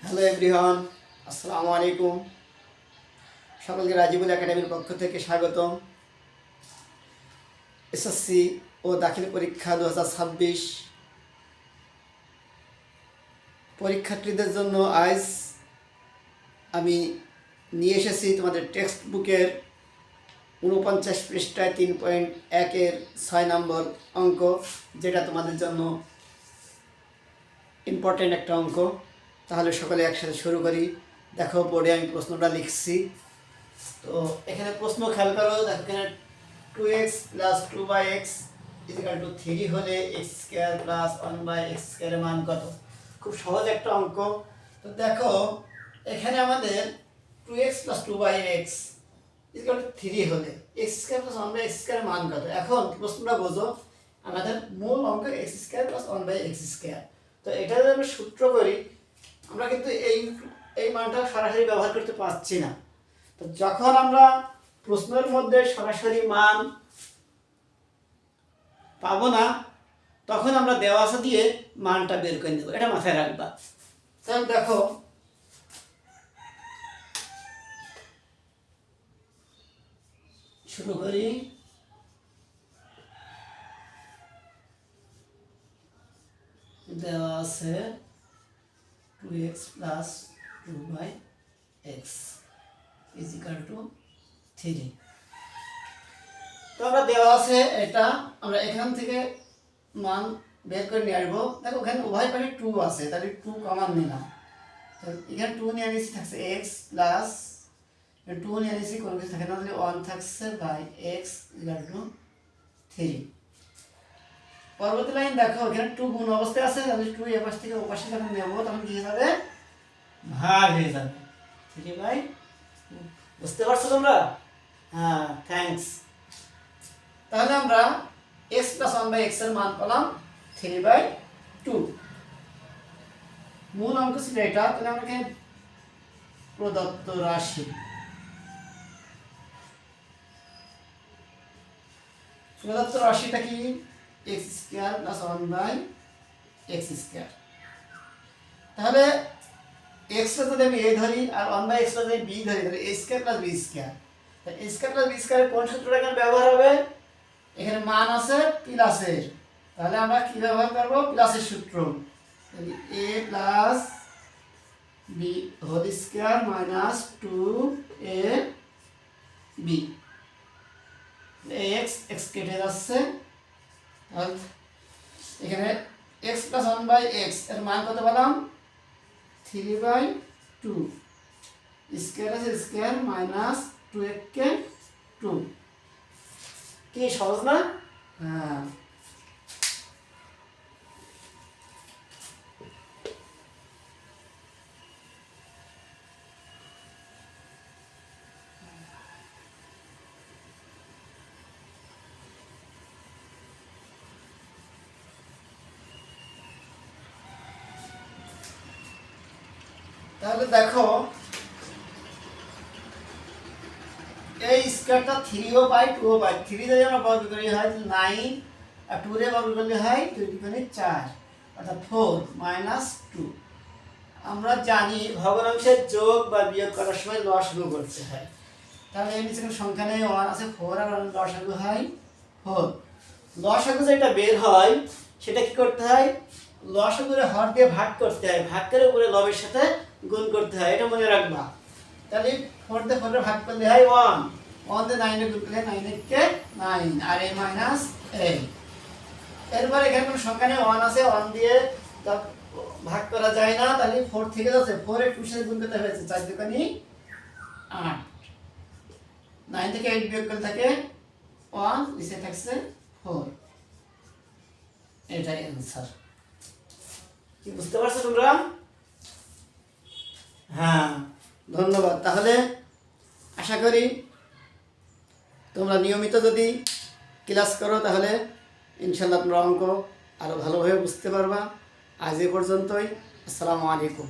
Hello everyone, আসসালামু আলাইকুম। সকলকে রাজিবুল একাডেমির পক্ষ থেকে স্বাগতম। এসএসসি ও দাখিল পরীক্ষা 2026 পরীক্ষার্থীদের জন্য আজ আমি নিয়ে এসেছি তোমাদের টেক্সট বুকের 49 পৃষ্ঠায় 3.1-এর 6 নম্বর অঙ্ক, যেটা তোমাদের জন্য ইম্পর্টেন্ট একটা অঙ্ক। তাহলে সকলে একসাথে শুরু করি। দেখো বোর্ডে আমি প্রশ্নটা লিখছি। তো এখানে প্রশ্ন খেয়াল করো, দেখো এখানে 2x plus 2/x equal to 3 হলে x স্কয়ার প্লাস 1/x স্কয়ারের মান কত? খুব সহজ একটা অঙ্ক। তো দেখো এখানে আমাদের 2x plus 2/x equal to 3 হলে x স্কয়ার প্লাস 1/x স্কয়ারের মান কত? এখন প্রশ্নটা বোঝো, আমাদের মূল অঙ্ক x square plus 1/x square. তো এটা যদি আমরা সূত্র করি, আমরা কিন্তু এই মানটা সরাসরি ব্যবহার করতে পারছি না। তো যখন আমরা প্রশ্নের মধ্যে সরাসরি মান পাবো না, তখন আমরা দেওয়া আছে দিয়ে মানটা বের করে নেব, এটা মাথায় রাখবা। তাহলে দেখো শুরু করি। দেওয়া আছে 2x plus 2/x equal to 3। তো আমরা দেওয়া আছে এটা, আমরা এখান থেকে মান বের করে নিয়ে আসবো। দেখো ওখানে উভয় পাশে 2 আছে, তাহলে 2 কমন নিলাম। এখানে 2 নিয়ে নিয়েছি, থাকছে x প্লাস 2 নিয়ে নিয়েছি, কোনো কিছু থাকে না, তাহলে 1 থাকছে বাই x ইকুয়াল টু 3। পরবর্তী লাইন দেখো, এখানে 2 গুণ অবস্থায় আছে, তাহলে 2 এ পাশ থেকে ও পাশে যখন নেব তখন কি হয়ে যাবে? ভাগ হয়ে যাবে 3/2। বুঝতে পারছো তোমরা? হ্যাঁ, থ্যাঙ্কস। তাহলে আমরা x প্লাস 1/x এর মান পেলাম 3/2। মূল অঙ্ক ছিল এটা। তাহলে আমরা এখানে প্রদত্ত রাশি, প্রদত্ত রাশিটা কি? x square plus 1/x square. তাহলে x টা যদি আমি a ধরি আর 1/x টা যদি b ধরি, তাহলে a square plus b square. তাহলে a স্কয়ার প্লাস b স্কয়ারের কোন সূত্রটা এখানে ব্যবহার হবে? এখানে মান আছে প্লাসের, তাহলে আমরা কি ব্যবহার করব? প্লাসের সূত্র। তাহলে a plus b whole square minus 2ab। x কেটে যাচ্ছে, তাহলে এখানে x প্লাস 1/x এর মান কত পেলাম? 3/2। স্কয়ার আছে স্কয়ার মাইনাস 2 কে 2। কি সহজ না? হ্যাঁ। তাহলে দেখো এই স্কয়ারটা 3 ও পাই 2 ও পাই। 3 যদি আমরা বর্গ করি হয় 9, আর 2 রে বর্গ করলে হয় 2 × 4, অর্থাৎ 4 - 2। আমরা জানি ভগ্নাংশের যোগ বা বিয়োগ করার সময় লসাগু করতে হয়। তাহলে এই নিচে সংখ্যা নেই, 1 আছে, 4 আর 1 লসাগু হয় 4। লসাগু যেটা বের হয় সেটা কি করতে হয়? লসাগুরে হর দিয়ে ভাগ করতে হয়, ভাগের উপরে লবের সাথে গুণ করতে হয়, এটা মনে রাখবা। তাহলে 4 দিয়ে 4 ভাগ করলে হয় 1, 1 দিয়ে 9 গুণ করলে 9 কে 9 আর a মাইনাস a। এরপর এখানে কোনো সংখ্যা নেই, 1 আছে, 1 দিয়ে ভাগ করা যায় না, তাহলে 4 থেকে যাচ্ছে, 4 এর 2 সাথে গুণ করতে হয়েছে, 4 দুগুণে 8। 9 থেকে 8 বিয়োগ করলে থাকে 1, নিচে থাকছে 4। এটাই অ্যান্সার। কি বুঝতে পারছো তোমরা? হ্যাঁ, ধন্যবাদ। তাহলে আশা করি তোমরা নিয়মিত যদি ক্লাস করো তাহলে ইনশাআল্লাহ তোমরা অঙ্ক আরো ভালোভাবে বুঝতে পারবা। আজ এ পর্যন্তই। আসসালামু আলাইকুম।